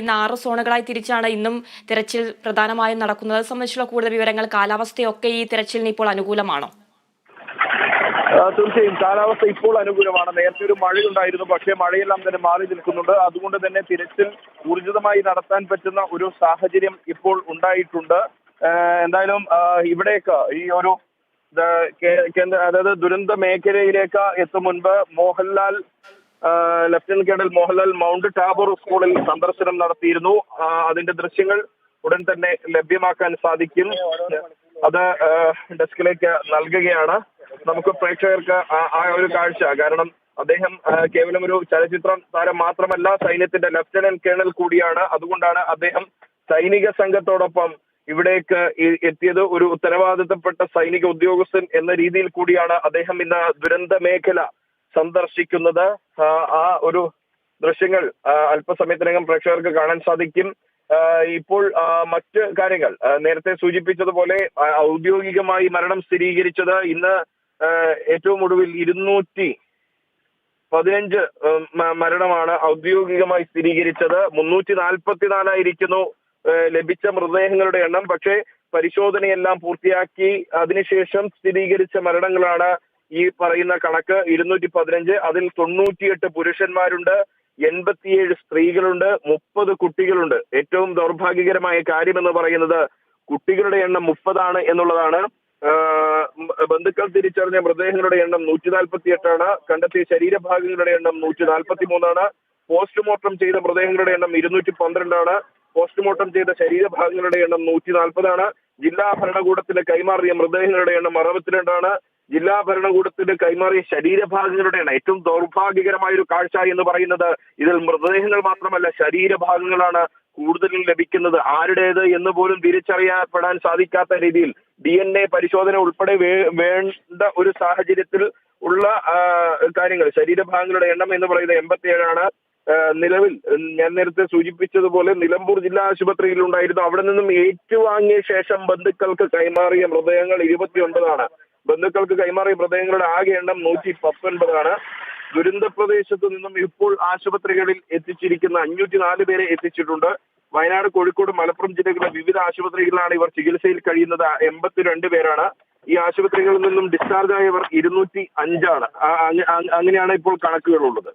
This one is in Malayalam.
ഇന്ന് 6 സോണുകളായി തിരിച്ചാണ് ഇന്നും തിരച്ചിൽ പ്രധാനമായും നടക്കുന്നത്. സംബന്ധിച്ചുള്ള കൂടുതൽ വിവരങ്ങൾ, കാലാവസ്ഥയൊക്കെ ഈ തിരച്ചിലിന് ഇപ്പോൾ അനുകൂലമാണോ? തീർച്ചയായും കാലാവസ്ഥ ഇപ്പോൾ അനുകൂലമാണ്. നേരത്തെ ഒരു മഴയുണ്ടായിരുന്നു, പക്ഷേ മഴയെല്ലാം തന്നെ മാറി നിൽക്കുന്നുണ്ട്. അതുകൊണ്ട് തന്നെ തിരച്ചിൽ ഊർജിതമായി നടത്താൻ പറ്റുന്ന ഒരു സാഹചര്യം ഇപ്പോൾ ഉണ്ടായിട്ടുണ്ട്. എന്തായാലും ഇവിടേക്ക് ഈ ഒരു അതായത് ദുരന്ത മേഖലയിലേക്ക് എത്തും മുൻപ് lieutenant colonel Mohanlal mount Tabor സ്കൂളിൽ സന്ദർശനം നടത്തിയിരുന്നു. അതിന്റെ ദൃശ്യങ്ങൾ ഉടൻ തന്നെ ലഭ്യമാക്കാൻ സാധിക്കും. അത് ഡെസ്കിലേക്ക് നൽകുകയാണ്. നമുക്ക് പ്രേക്ഷകർക്ക് ആ ഒരു കാഴ്ച, കാരണം അദ്ദേഹം കേവലം ഒരു ചലച്ചിത്ര താരം മാത്രമല്ല, സൈന്യത്തിന്റെ ലഫ്റ്റനന്റ് കേണൽ കൂടിയാണ്. അതുകൊണ്ടാണ് അദ്ദേഹം സൈനിക സംഘത്തോടൊപ്പം ഇവിടേക്ക് എത്തിയത്. ഒരു ഉത്തരവാദിത്തപ്പെട്ട സൈനിക ഉദ്യോഗസ്ഥൻ എന്ന രീതിയിൽ കൂടിയാണ് അദ്ദേഹം ഇന്ന് ദുരന്ത മേഖല സന്ദർശിക്കുന്നത്. ആ ഒരു ദൃശ്യങ്ങൾ അല്പസമയത്തിനകം പ്രേക്ഷകർക്ക് കാണാൻ സാധിക്കും. ഇപ്പോൾ മറ്റ് കാര്യങ്ങൾ നേരത്തെ സൂചിപ്പിച്ചതുപോലെ ഔദ്യോഗികമായി മരണം സ്ഥിരീകരിച്ചത് ഇന്ന് ഏറ്റവും ഒടുവിൽ 215 മരണമാണ് ഔദ്യോഗികമായി സ്ഥിരീകരിച്ചത്. 344 ലഭിച്ച മൃതദേഹങ്ങളുടെ എണ്ണം. പക്ഷേ പരിശോധനയെല്ലാം പൂർത്തിയാക്കി അതിനുശേഷം സ്ഥിരീകരിച്ച മരണങ്ങളാണ് ഈ പറയുന്ന കണക്ക് 215. അതിൽ 98 പുരുഷന്മാരുണ്ട്, 87 സ്ത്രീകളുണ്ട്, 30 കുട്ടികളുണ്ട്. ഏറ്റവും ദൗർഭാഗ്യകരമായ കാര്യം എന്ന് പറയുന്നത് കുട്ടികളുടെ എണ്ണം 30 എന്നുള്ളതാണ്. ബന്ധുക്കൾ തിരിച്ചറിഞ്ഞ മൃതദേഹങ്ങളുടെ എണ്ണം 148. കണ്ടെത്തിയ ശരീരഭാഗങ്ങളുടെ എണ്ണം 143. പോസ്റ്റ്മോർട്ടം ചെയ്ത മൃതദേഹങ്ങളുടെ എണ്ണം 212. പോസ്റ്റ്മോർട്ടം ചെയ്ത ശരീരഭാഗങ്ങളുടെ എണ്ണം 140. ജില്ലാ ഭരണകൂടത്തിന് കൈമാറിയ മൃതദേഹങ്ങളുടെ എണ്ണം 62. ജില്ലാ ഭരണകൂടത്തിന് കൈമാറിയ ശരീരഭാഗങ്ങളുടെ എണ്ണം, ഏറ്റവും ദൗർഭാഗ്യകരമായ ഒരു കാഴ്ച എന്ന് പറയുന്നത് ഇതിൽ മൃതദേഹങ്ങൾ മാത്രമല്ല, ശരീരഭാഗങ്ങളാണ് കൂടുതലും ലഭിക്കുന്നത്. ആരുടേത് എന്ന് പോലും തിരിച്ചറിയപ്പെടാൻ സാധിക്കാത്ത രീതിയിൽ DNA പരിശോധന ഉൾപ്പെടെ വേണ്ട ഒരു സാഹചര്യത്തിൽ ഉള്ള കാര്യങ്ങൾ. ശരീരഭാഗങ്ങളുടെ എണ്ണം എന്ന് പറയുന്നത് 87. നിലവിൽ ഞാൻ നേരത്തെ സൂചിപ്പിച്ചതുപോലെ നിലമ്പൂർ ജില്ലാ ആശുപത്രിയിൽ ഉണ്ടായിരുന്നു. അവിടെ നിന്നും ഏറ്റുവാങ്ങിയ ശേഷം ബന്ധുക്കൾക്ക് കൈമാറിയ മൃതദേഹങ്ങൾ 29. ബന്ധുക്കൾക്ക് കൈമാറിയ മൃതദേഹങ്ങളുടെ ആകെ എണ്ണം 119. ദുരന്ത പ്രദേശത്ത് നിന്നും ഇപ്പോൾ ആശുപത്രികളിൽ എത്തിച്ചിരിക്കുന്ന 504 പേരെ എത്തിച്ചിട്ടുണ്ട്. വയനാട്, കോഴിക്കോട്, മലപ്പുറം ജില്ലകളിലെ വിവിധ ആശുപത്രികളിലാണ് ഇവർ ചികിത്സയിൽ കഴിയുന്നത്. 82 പേരാണ്. ഈ ആശുപത്രികളിൽ നിന്നും ഡിസ്ചാർജ് ആയവർ 205. അങ്ങനെയാണ് ഇപ്പോൾ കണക്കുകളുള്ളത്.